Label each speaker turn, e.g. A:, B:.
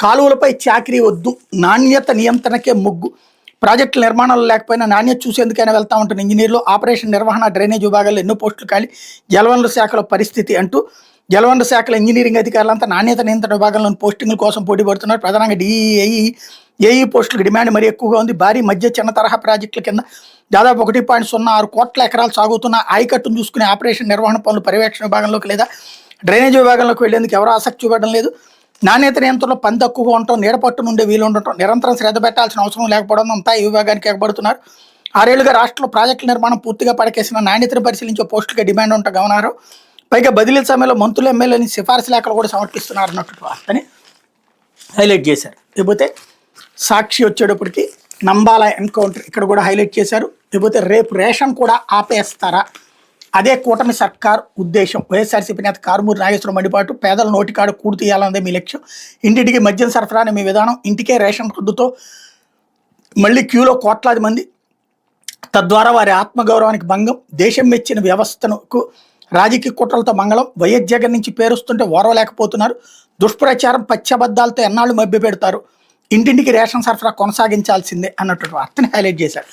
A: కాలువలపై చాకరీ వద్దు, నాణ్యత నియంత్రణకే మొగ్గు. ప్రాజెక్టుల నిర్మాణాలు లేకపోయినా నాణ్యత చూసేందుకైనా వెళ్తా ఉంటున్న ఇంజనీర్లు, ఆపరేషన్ నిర్వహణ, డ్రైనేజ్ విభాగాల్లో ఎన్నో పోస్టులు ఖాళీ. జలవనరుల శాఖలో పరిస్థితి అంటూ జలవనరుల శాఖల ఇంజనీరింగ్ అధికారులంతా నాణ్యత నియంత్రణ విభాగంలోని పోస్టింగ్ల కోసం పోటీ పడుతున్నారు. ప్రధానంగా డిఈ, ఏఈ పోస్టులకు డిమాండ్ మరీ ఎక్కువగా ఉంది. భారీ మధ్య చిన్న తరహా ప్రాజెక్టుల కింద దాదాపు 1.06 కోట్ల ఎకరాలు సాగుతున్న ఆయకట్టును చూసుకునే ఆపరేషన్ నిర్వహణ పనులు పర్యవేక్షణ విభాగంలోకి లేదా డ్రైనేజ్ విభాగంలోకి వెళ్లేందుకు ఎవరూ ఆసక్తి చూపడం లేదు. నాణ్యత నియంత్రణలో పని తక్కువగా ఉండటం, నీడపట్టు నుండి వీలు ఉండటం, నిరంతరం శ్రద్ధ పెట్టాల్సిన అవసరం లేకపోవడం అంతా ఈ విభాగానికి ఎగబడుతున్నారు. 6 ఏళ్లుగా రాష్ట్రంలో ప్రాజెక్టుల నిర్మాణం పూర్తిగా పడకేసిన నాణ్యతను పరిశీలించే పోస్టులకే డిమాండ్ ఉండటం గమనారు. పైగా బదిలీల సమయంలో మంత్రులు, ఎమ్మెల్యేని సిఫార్సు లేఖలు కూడా సమర్పిస్తున్నారు అన్నట్టు వార్తని హైలైట్ చేశారు. లేకపోతే సాక్షి వచ్చేటప్పటికి నంబాల ఎన్కౌంటర్ ఇక్కడ కూడా హైలైట్ చేశారు. లేకపోతే రేపు రేషన్ కూడా ఆపేస్తారా, అదే కూటమి సర్కార్ ఉద్దేశం. వైఎస్ఆర్సీపీ నేత కారుమూరి నాగేశ్వరం మండిపాటు, పేదల నోటికాడ కూడు తీయాలన్నదే మీ లక్ష్యం, ఇంటింటికి మద్యం సరఫరాని మీ విధానం, ఇంటికే రేషన్ రద్దుతో మళ్ళీ క్యూలో కోట్లాది మంది, తద్వారా వారి ఆత్మగౌరవానికి భంగం, దేశం మెచ్చిన వ్యవస్థకు రాజకీయ కుట్రలతో మంగళం. వైఎస్ జగన్ నుంచి పేరుస్తుంటే ఓర్వలేకపోతున్నారు. దుష్ప్రచారం, పచ్చబద్దాలతో ఎన్నాళ్ళు మభ్య పెడతారు, ఇంటింటికి రేషన్ సరఫరా కొనసాగించాల్సిందే అన్నట్టు వార్తని హైలైట్ చేశారు.